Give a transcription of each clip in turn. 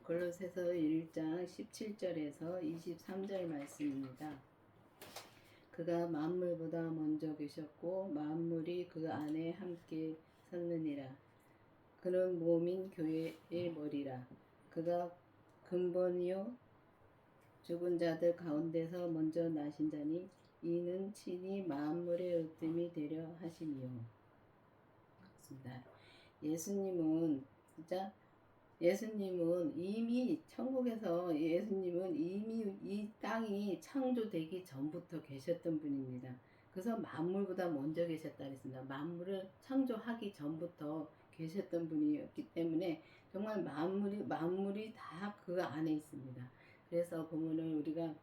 골로새서 1장 17절에서 23절 말씀입니다. 그가 만물보다 먼저 계셨고 만물이 그 안에 함께 섰느니라. 그는 몸인 교회의 머리라. 그가 근본이요 죽은 자들 가운데서 먼저 나신 자니 이는 친히 만물의 으뜸이 되려 하심이요. 그렇습니다. 예수님은 이미 천국에서 예수님은 이미 이 땅이 창조되기 전부터 계셨던 분입니다. 그래서 만물보다 먼저 계셨다 그랬습니다. 만물을 창조하기 전부터 계셨던 분이었기 때문에 정말 만물이 다 그 안에 있습니다. 그래서 보면은 우리가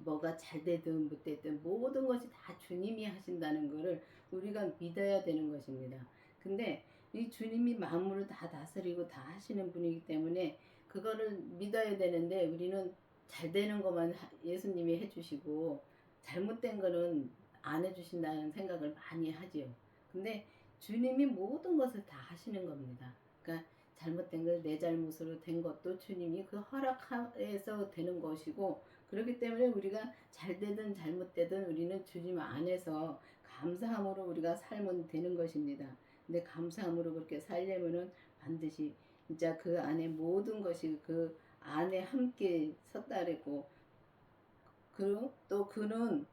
뭐가 잘 되든 못 되든 모든 것이 다 주님이 하신다는 것을 우리가 믿어야 되는 것입니다. 근데 이 주님이 만물을 다 다스리고 다 하시는 분이기 때문에 그거를 믿어야 되는데 우리는 잘 되는 것만 예수님이 해주시고 잘못된 거는 안 해주신다는 생각을 많이 하지요. 근데 주님이 모든 것을 다 하시는 겁니다. 그러니까 잘못된 걸 내 잘못으로 된 것도 주님이 그 허락해서 되는 것이고, 그렇기 때문에 우리가 잘 되든 잘못되든 우리는 주님 안에서 감사함으로 우리가 살면 되는 것입니다. 근데 감사함으로 그렇게 살려면은 반드시 진짜 그 안에 모든 것이 그 안에 함께 섰다랬고, 또 그는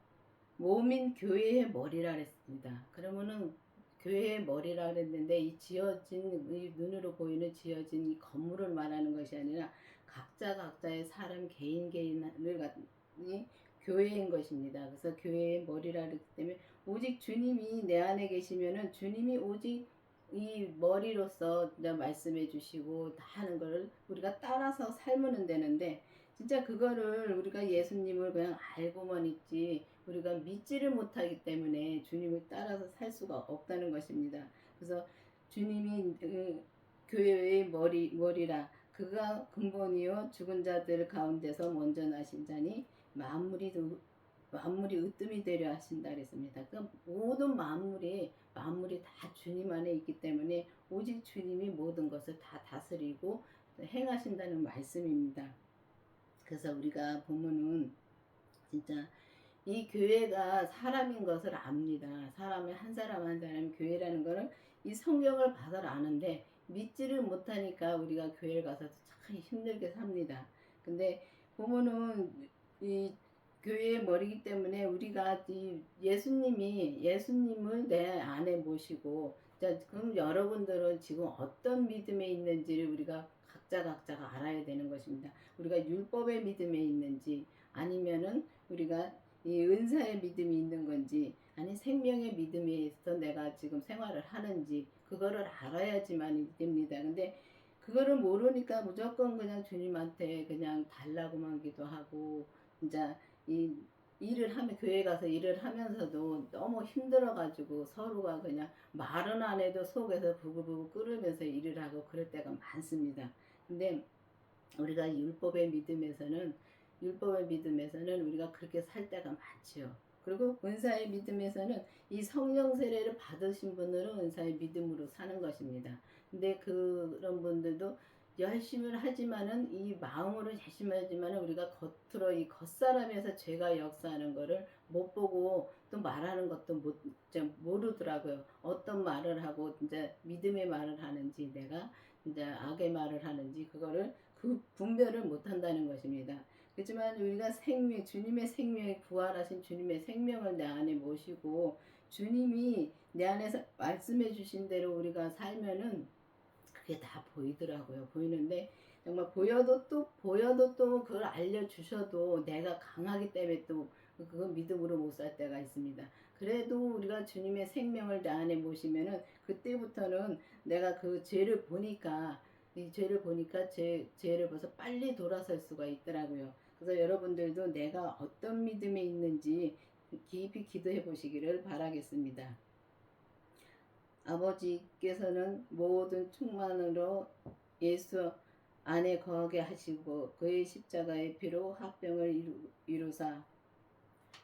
몸인 교회의 머리라 그랬습니다. 그러면은 교회의 머리라 그랬는데 이 이 눈으로 보이는 지어진 이 건물을 말하는 것이 아니라 각자의 사람 개인을 교회인 것입니다. 그래서 교회의 머리라 그랬기 때문에 오직 주님이 내 안에 계시면은 주님이 오직 이 머리로서 말씀해 주시고 다 하는 거를 우리가 따라서 살면 되는데, 진짜 그거를 우리가 예수님을 그냥 알고만 있지 우리가 믿지를 못하기 때문에 주님을 따라서 살 수가 없다는 것입니다. 그래서 주님이 교회의 머리라. 그가 근본이요 죽은 자들 가운데서 먼저 나신 자니 만물이 으뜸이 되려 하신다 그랬습니다. 그러니까 모든 만물이 다 주님 안에 있기 때문에 오직 주님이 모든 것을 다 다스리고 행하신다는 말씀입니다. 그래서 우리가 보면은 진짜 이 교회가 사람인 것을 압니다. 사람의 한 사람 한 사람이 교회라는 것을 이 성경을 봐서 아는데 믿지를 못하니까 우리가 교회를 가서 참 힘들게 삽니다. 근데 보면은 이 교회의 머리이기 때문에 우리가 이 예수님을 내 안에 모시고, 자, 그럼 여러분들은 지금 어떤 믿음에 있는지를 우리가 각자가 알아야 되는 것입니다. 우리가 율법의 믿음에 있는지 아니면은 우리가 이 은사의 믿음이 있는 건지 아니 생명의 믿음에서 내가 지금 생활을 하는지 그거를 알아야지만 됩니다. 근데 그거를 모르니까 무조건 그냥 주님한테 그냥 달라고만 기도하고 이제 이 일을 하면 교회 가서 일을 하면서도 너무 힘들어가지고 서로가 그냥 말은 안 해도 속에서 부글부글 끓으면서 일을 하고 그럴 때가 많습니다. 근데 우리가 율법의 믿음에서는 우리가 그렇게 살 때가 많지요. 그리고 은사의 믿음에서는 이 성령 세례를 받으신 분들은 은사의 믿음으로 사는 것입니다. 근데 그런 분들도 열심히 하지만은 이 마음으로 열심히 하지만은 우리가 겉으로 이 겉사람에서 죄가 역사하는 거를 못 보고 또 말하는 것도 모르더라고요. 어떤 말을 하고 이제 믿음의 말을 하는지 내가 이제 악의 말을 하는지 그거를 그 분별을 못 한다는 것입니다. 그렇지만 우리가 주님의 생명에 부활하신 주님의 생명을 내 안에 모시고 주님이 내 안에서 말씀해 주신 대로 우리가 살면은 그게 다 보이더라고요. 보이는데 정말 보여도 또 그걸 알려주셔도 내가 강하기 때문에 또 그거 믿음으로 못 살 때가 있습니다. 그래도 우리가 주님의 생명을 내 안에 모시면은 그때부터는 내가 그 죄를 보니까 죄를 봐서 빨리 돌아설 수가 있더라고요. 그래서 여러분들도 내가 어떤 믿음에 있는지 깊이 기도해 보시기를 바라겠습니다. 아버지께서는 모든 충만으로 예수 안에 거하게 하시고 그의 십자가의 피로 화평을 이루사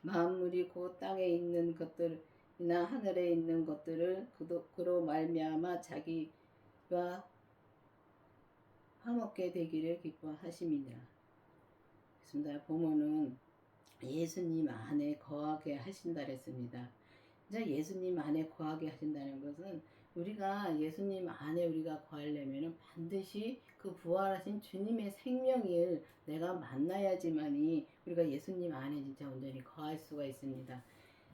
만물이 곧 땅에 있는 것들이나 하늘에 있는 것들을 그로 말미암아 자기와 화목게 되기를 기뻐하심이니라. 그렇습니다. 보면은 예수님 안에 거하게 하신다 그랬습니다. 이제 예수님 안에 거하게 하신다는 것은 우리가 예수님 안에 우리가 거하려면 반드시 그 부활하신 주님의 생명을 내가 만나야지만이 우리가 예수님 안에 진짜 온전히 거할 수가 있습니다.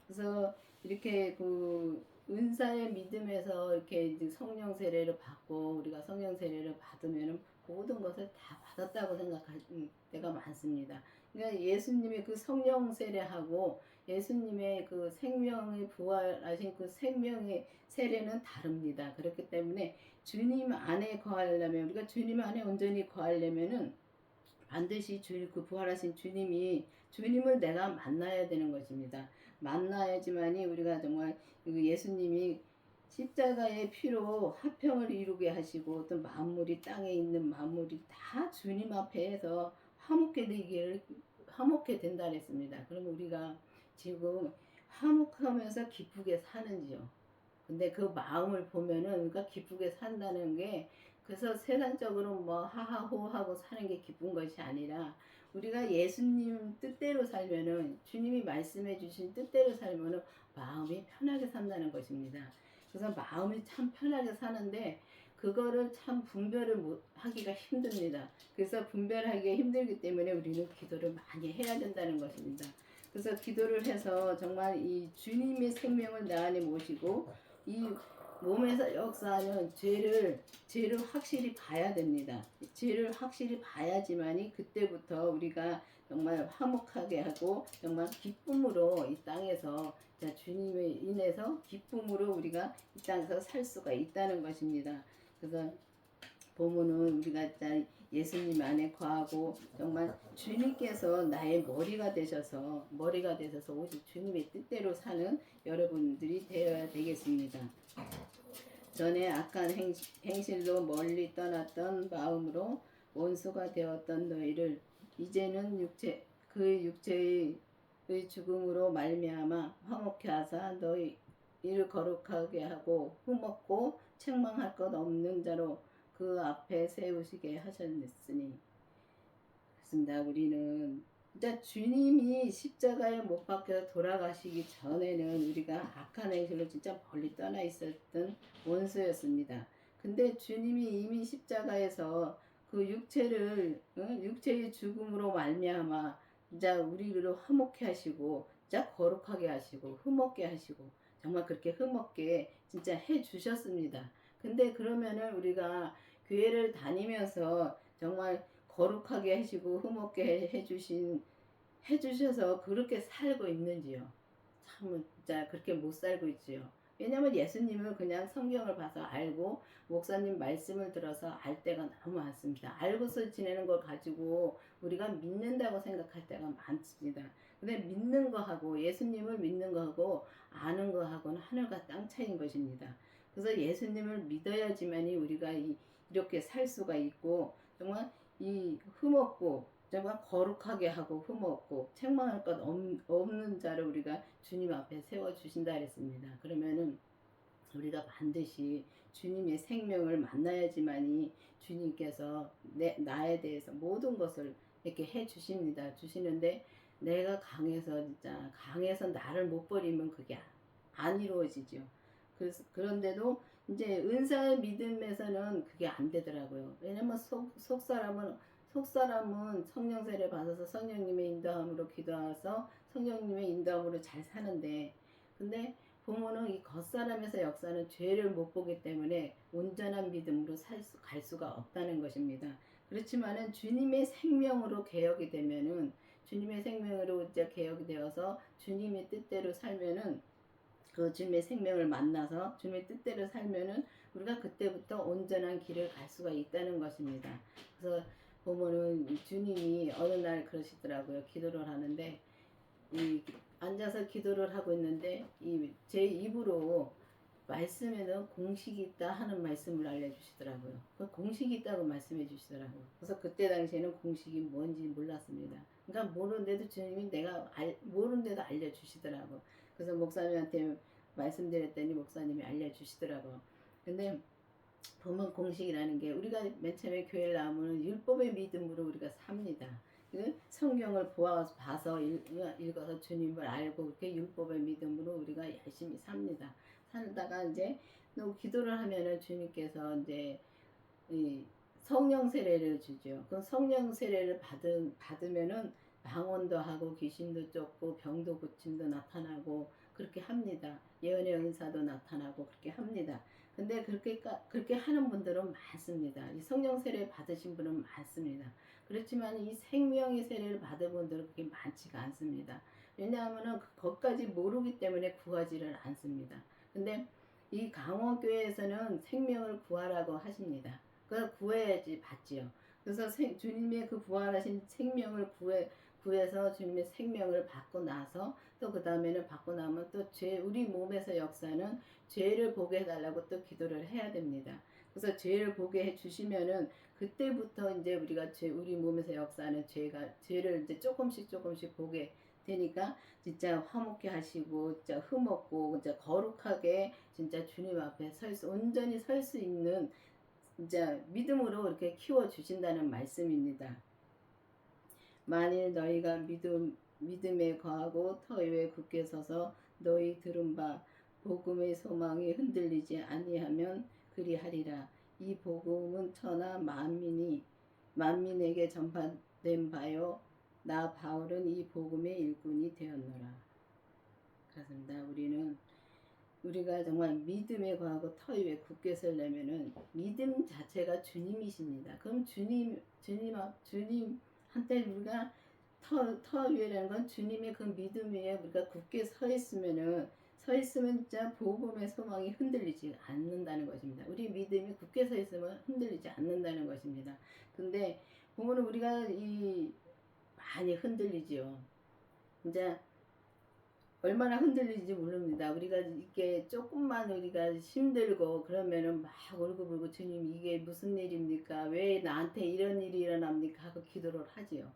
그래서 이렇게 그 은사의 믿음에서 이렇게 이제 성령 세례를 받고 우리가 성령 세례를 받으면 모든 것을 다 받았다고 생각할 때가 많습니다. 그러니까 예수님의 그 성령 세례하고 예수님의 그 생명의 부활하신 그 생명의 세례는 다릅니다. 그렇기 때문에 주님 안에 거하려면 우리가 주님 안에 온전히 거하려면은 반드시 그 부활하신 주님을 내가 만나야 되는 것입니다. 만나야지만이 우리가 정말 예수님이 십자가의 피로 화평을 이루게 하시고 또 만물이 땅에 있는 만물이 다 주님 앞에서 화목게 된다 그랬습니다. 그럼 우리가 지금 화목하면서 기쁘게 사는지요? 근데 그 마음을 보면은 우리가 기쁘게 산다는 게 그래서 세상적으로 뭐 하하호하고 사는 게 기쁜 것이 아니라 우리가 예수님 뜻대로 살면은 주님이 말씀해 주신 뜻대로 살면은 마음이 편하게 산다는 것입니다. 그래서 마음이 참 편하게 사는데 그거를 참 분별을 하기가 힘듭니다. 그래서 분별하기가 힘들기 때문에 우리는 기도를 많이 해야 된다는 것입니다. 그래서 기도를 해서 정말 이 주님의 생명을 내 안에 모시고 이 몸에서 역사하는 죄를 확실히 봐야 됩니다. 죄를 확실히 봐야지만이 그때부터 우리가 정말 화목하게 하고 정말 기쁨으로 이 땅에서 주님에 인해서 기쁨으로 우리가 이 땅에서 살 수가 있다는 것입니다. 그래서 보면은 우리가 예수님 안에 거하고 정말 주님께서 나의 머리가 되셔서 오직 주님의 뜻대로 사는 여러분들이 되어야 되겠습니다. 전에 악한 행실로 멀리 떠났던 마음으로 원수가 되었던 너희를 이제는 육체의 죽음으로 말미암아 화목케 하사 너희를 거룩하게 하고 흠없고 책망할 것 없는 자로 그 앞에 세우시게 하셨으니. 그렇습니다. 우리는 진짜 주님이 십자가에 못 박혀 돌아가시기 전에는 우리가 악한 행실로 진짜 멀리 떠나 있었던 원수였습니다. 근데 주님이 이미 십자가에서 그 육체의 죽음으로 말미암아 진짜 우리를 화목케 하시고 진짜 거룩하게 하시고 흠없게 하시고 정말 그렇게 흠없게 진짜 해 주셨습니다. 근데 그러면은 우리가 교회를 다니면서 정말 거룩하게 하시고 흠없게 해주셔서 그렇게 살고 있는지요? 참 진짜 그렇게 못 살고 있지요. 왜냐면 예수님을 그냥 성경을 봐서 알고 목사님 말씀을 들어서 알 때가 너무 많습니다. 알고서 지내는 걸 가지고 우리가 믿는다고 생각할 때가 많습니다. 근데 믿는 거하고 예수님을 믿는 거하고 아는 거하고는 하늘과 땅 차이인 것입니다. 그래서 예수님을 믿어야지만이 우리가 이렇게 살 수가 있고 정말 이 흠없고 정말 거룩하게 하고 흠없고 책망할 것 없는 자를 우리가 주님 앞에 세워주신다 그랬습니다. 그러면은 우리가 반드시 주님의 생명을 만나야지만이 주님께서 나에 대해서 모든 것을 이렇게 해 주시는데 내가 강해서 나를 못 버리면 그게 안 이루어지죠. 그런데도 이제 은사의 믿음에서는 그게 안 되더라고요. 왜냐면 속사람은 성령 세례 받아서 성령님의 인도함으로 기도해서 성령님의 인도함으로 잘 사는데 근데 부모는 이 겉사람에서 역사는 죄를 못 보기 때문에 온전한 믿음으로 갈 수가 없다는 것입니다. 그렇지만은 주님의 생명으로 개혁이 되면은 주님의 생명으로 이제 개혁이 되어서 주님의 뜻대로 살면은 그 주님의 생명을 만나서 주님의 뜻대로 살면은 우리가 그때부터 온전한 길을 갈 수가 있다는 것입니다. 그래서 보면은 주님이 어느 날 그러시더라고요. 기도를 하는데 앉아서 기도를 하고 있는데 제 입으로 말씀에는 공식이 있다 하는 말씀을 알려주시더라고요. 그 공식이 있다고 말씀해 주시더라고요. 그래서 그때 당시에는 공식이 뭔지 몰랐습니다. 그러니까 모르는데도 주님이 모르는데도 알려주시더라고요. 그래서 목사님한테 말씀드렸더니 목사님이 알려주시더라고요. 근데 보면 공식이라는 게 우리가 맨 처음에 교회를 나오면 율법의 믿음으로 우리가 삽니다. 성경을 봐서 읽어서 주님을 알고 그렇게 율법의 믿음으로 우리가 열심히 삽니다. 살다가 이제 또 기도를 하면은 주님께서 이제 이 성령 세례를 주죠. 그 성령 세례를 받으면은 방언도 하고 귀신도 쫓고 병도 고침도 나타나고 그렇게 합니다. 예언의 은사도 나타나고 그렇게 합니다. 근데 그렇게 하는 분들은 많습니다. 이 성령 세례 받으신 분은 많습니다. 그렇지만 이 생명의 세례를 받은 분들은 그렇게 많지가 않습니다. 왜냐하면은 그것까지 모르기 때문에 구하지를 않습니다. 근데 이 강원교회에서는 생명을 구하라고 하십니다. 그래서 구해야지 받지요. 그래서 주님의 그 부활하신 생명을 구해서 주님의 생명을 받고 나서 또 그 다음에는 받고 나면 또 우리 몸에서 역사는 죄를 보게 해달라고 또 기도를 해야 됩니다. 그래서 죄를 보게 해주시면은 그때부터 이제 우리가 우리 몸에서 역사하는 죄를 이제 조금씩 보게 되니까 진짜 화목케 하시고 진짜 흠없고 진짜 거룩하게 진짜 주님 앞에 온전히 설 수 있는 진짜 믿음으로 이렇게 키워 주신다는 말씀입니다. 만일 너희가 믿음에 거하고 터 위에 굳게 서서 너희 들은 바 복음의 소망이 흔들리지 아니하면 그리하리라. 이 복음은 천하 만민에게 전파된 바요. 나 바울은 이 복음의 일꾼이 되었노라. 그렇습니다. 우리가 정말 믿음에 거하고 터 위에 굳게 서려면은 믿음 자체가 주님이십니다. 그럼 주님한테 우리가 터 위에라는 건 주님의 그 믿음 위에 우리가 굳게 서 있으면 진짜 복음의 소망이 흔들리지 않는다는 것입니다. 우리 믿음이 굳게 서 있으면 흔들리지 않는다는 것입니다. 근데 보면 우리가 많이 흔들리지요. 이제 얼마나 흔들리는지 모릅니다. 우리가 이게 조금만 우리가 힘들고 그러면은 막 울고불고 주님 이게 무슨 일입니까? 왜 나한테 이런 일이 일어납니까? 하고 기도를 하지요.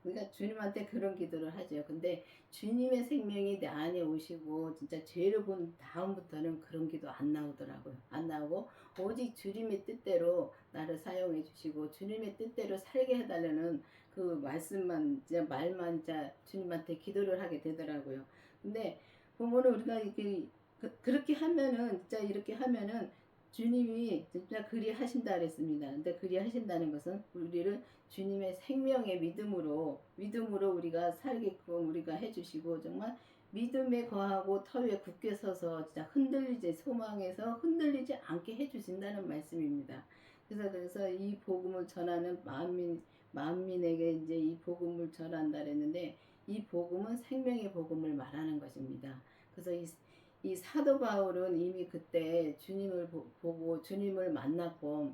그러니까 주님한테 그런 기도를 하죠. 근데 주님의 생명이 내 안에 오시고 진짜 죄를 본 다음부터는 그런 기도 안 나오더라고요. 안 나오고 오직 주님의 뜻대로 나를 사용해 주시고 주님의 뜻대로 살게 해달라는 그 말씀만 말만 진짜 주님한테 기도를 하게 되더라고요. 근데 보면은 우리가 그렇게 하면은 진짜 이렇게 하면은 주님이 진짜 그리 하신다 그랬습니다. 근데 그리 하신다는 것은 우리를 주님의 생명의 믿음으로 우리가 살게끔 우리가 해주시고 정말 믿음에 거하고 터 위에 굳게 서서 진짜 소망에서 흔들리지 않게 해주신다는 말씀입니다. 그래서 이 복음을 전하는 만민에게 이제 이 복음을 전한다 그랬는데 이 복음은 생명의 복음을 말하는 것입니다. 그래서 이 사도 바울은 이미 그때 주님을 보고 주님을 만나서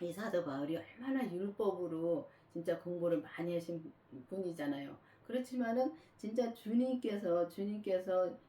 이 사도 바울이 얼마나 율법으로 진짜 공부를 많이 하신 분이잖아요. 그렇지만은 진짜 주님께서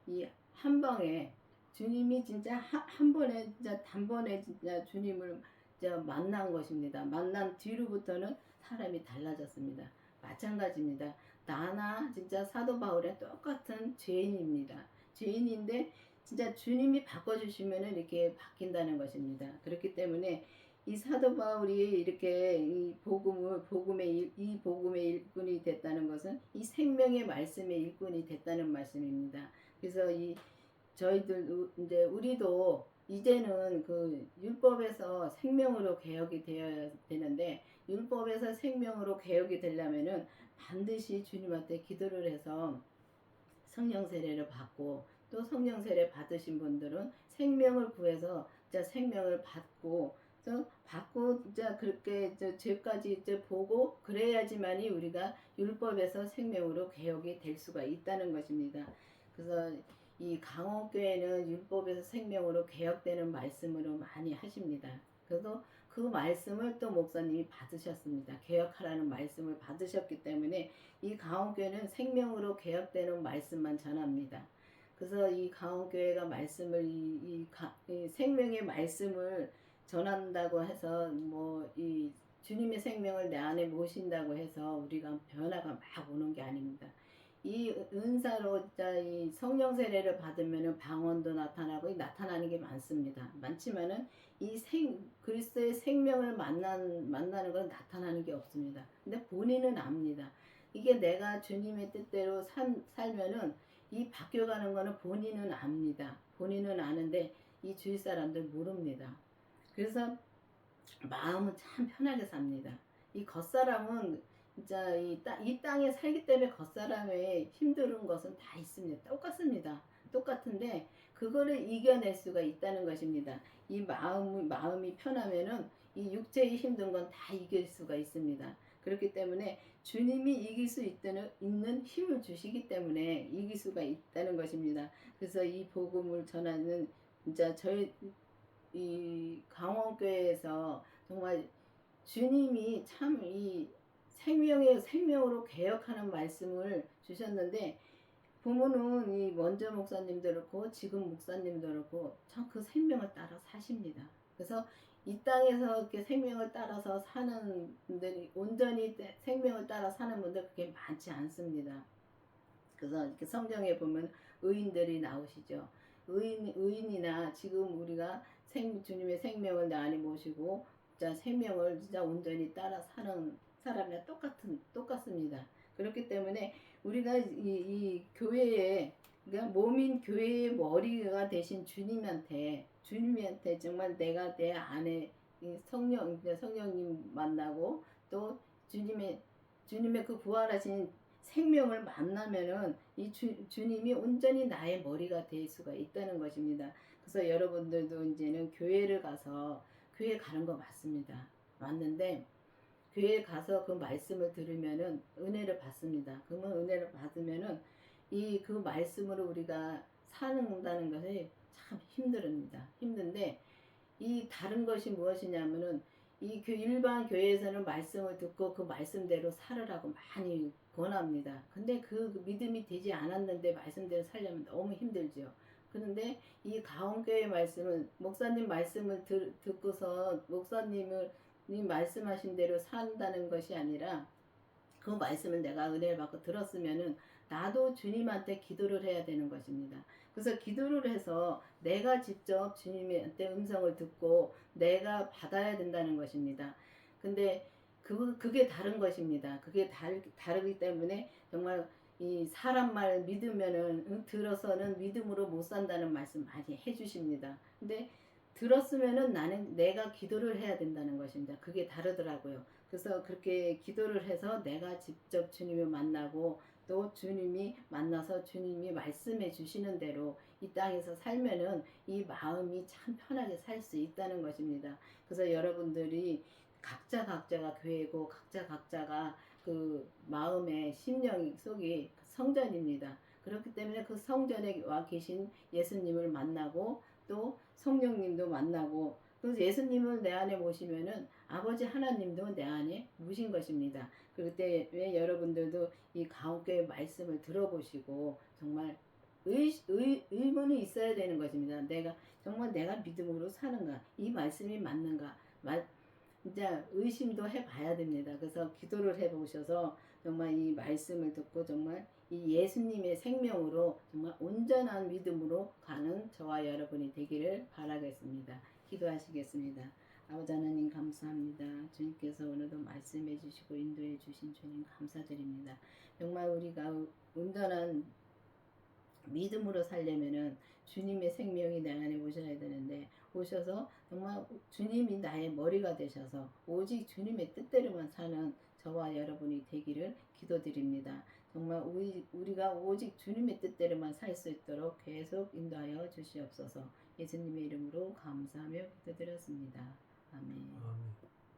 이 한 방에 주님이 진짜 한 번에 진짜 단번에 진짜 주님을 진짜 만난 것입니다. 만난 뒤로부터는 사람이 달라졌습니다. 마찬가지입니다. 나나 진짜 사도 바울의 똑같은 죄인입니다. 죄인인데 진짜 주님이 바꿔주시면 이렇게 바뀐다는 것입니다. 그렇기 때문에 이 사도 바울이 이렇게 이 복음의 일꾼이 됐다는 것은 이 생명의 말씀의 일꾼이 됐다는 말씀입니다. 그래서 저희들 이제 우리도 이제는 그 율법에서 생명으로 개혁이 되어야 되는데 율법에서 생명으로 개혁이 되려면은 반드시 주님한테 기도를 해서 성령 세례를 받고 또 성령 세례 받으신 분들은 생명을 구해서 진짜 생명을 받고 진짜 그렇게 죄까지 이제 보고 그래야지만이 우리가 율법에서 생명으로 개혁이 될 수가 있다는 것입니다. 그래서 이 강원교회는 율법에서 생명으로 개혁되는 말씀으로 많이 하십니다. 그래서 그 말씀을 또 목사님이 받으셨습니다. 개혁하라는 말씀을 받으셨기 때문에 이 강원교회는 생명으로 개혁되는 말씀만 전합니다. 그래서 이 강원교회가 말씀을 이 생명의 말씀을 전한다고 해서 이 주님의 생명을 내 안에 모신다고 해서 우리가 변화가 막 오는 게 아닙니다. 이 은사로 진짜 이 성령 세례를 받으면은 방언도 나타나고 나타나는 게 많습니다. 많지만은 이 그리스도의 생명을 만나는 건 나타나는 게 없습니다. 근데 본인은 압니다. 이게 내가 주님의 뜻대로 살면은 이 바뀌어가는 거는 본인은 압니다. 본인은 아는데 이 주위 사람들 모릅니다. 그래서 마음은 참 편하게 삽니다. 이 겉사람은 진짜 이 땅에 살기 때문에 겉사람의 힘든 것은 다 있습니다. 똑같습니다. 똑같은데 그거를 이겨낼 수가 있다는 것입니다. 이 마음이 편하면은 이 육체의 힘든 건 다 이길 수가 있습니다. 그렇기 때문에 주님이 이길 수 있는 힘을 주시기 때문에 이길 수가 있다는 것입니다. 그래서 이 복음을 전하는 진짜 저희 이 강원교회에서 정말 주님이 참 이 생명으로 개혁하는 말씀을 주셨는데 부모는 이 먼저 목사님도 그렇고 지금 목사님도 그렇고 참 그 생명을 따라 사십니다. 그래서 이 땅에서 이렇게 생명을 따라서 사는 분들이 온전히 생명을 따라 사는 분들 그게 많지 않습니다. 그래서 이렇게 성경에 보면 의인들이 나오시죠. 의인이나 지금 우리가 주님의 생명을 내 안에 모시고 진짜 생명을 진짜 온전히 따라 사는 사람이랑 똑같습니다. 그렇기 때문에 우리가 이 교회에 그러니까 몸인 교회의 머리가 되신 주님한테 정말 내가 내 안에 성령님 만나고 또 주님의 그 부활하신 생명을 만나면은 이 주님이 온전히 나의 머리가 될 수가 있다는 것입니다. 그래서 여러분들도 이제는 교회 가는 거 맞습니다. 맞는데 교회에 가서 그 말씀을 들으면은 은혜를 받습니다. 그러면 은혜를 받으면은 이 그 말씀으로 우리가 사는다는 것이 참 힘든데 이 다른 것이 무엇이냐면은 이 일반 교회에서는 말씀을 듣고 그 말씀대로 살으라고 많이 권합니다. 근데 그 믿음이 되지 않았는데 말씀대로 살려면 너무 힘들죠. 그런데 이 가온교회 말씀은 목사님 말씀을 듣고서 목사님을 말씀하신 대로 산다는 것이 아니라 그 말씀을 내가 은혜를 받고 들었으면은 나도 주님한테 기도를 해야 되는 것입니다. 그래서 기도를 해서 내가 직접 주님한테 음성을 듣고 내가 받아야 된다는 것입니다. 근데 그게 다른 것입니다. 그게 다르기 때문에 정말 이 사람 말 믿으면은 들어서는 믿음으로 못 산다는 말씀 많이 해주십니다. 근데 들었으면은 나는 내가 기도를 해야 된다는 것입니다. 그게 다르더라고요. 그래서 그렇게 기도를 해서 내가 직접 주님을 만나고 또 주님이 만나서 주님이 말씀해 주시는 대로 이 땅에서 살면은 이 마음이 참 편하게 살 수 있다는 것입니다. 그래서 여러분들이 각자가 교회고 각자가 그 마음의 심령 속이 성전입니다. 그렇기 때문에 그 성전에 와 계신 예수님을 만나고 또 성령님도 만나고 그래서 예수님을 내 안에 모시면은 아버지 하나님도 내 안에 모신 것입니다. 그럴 때 왜 여러분들도 이 가옥교회 말씀을 들어보시고 정말 의문이 있어야 되는 것입니다. 정말 내가 믿음으로 사는가? 이 말씀이 맞는가? 진짜 의심도 해봐야 됩니다. 그래서 기도를 해보셔서 정말 이 말씀을 듣고 정말 이 예수님의 생명으로 정말 온전한 믿음으로 가는 저와 여러분이 되기를 바라겠습니다. 기도하시겠습니다. 아버지 하나님 감사합니다. 주님께서 오늘도 말씀해 주시고 인도해 주신 주님 감사드립니다. 정말 우리가 온전한 믿음으로 살려면은 주님의 생명이 내 안에 오셔야 되는데 오셔서 정말 주님이 나의 머리가 되셔서 오직 주님의 뜻대로만 사는 저와 여러분이 되기를 기도드립니다. 정말 우리가 오직 주님의 뜻대로만 살 수 있도록 계속 인도하여 주시옵소서. 예수님의 이름으로 감사하며 기도드렸습니다. 아멘.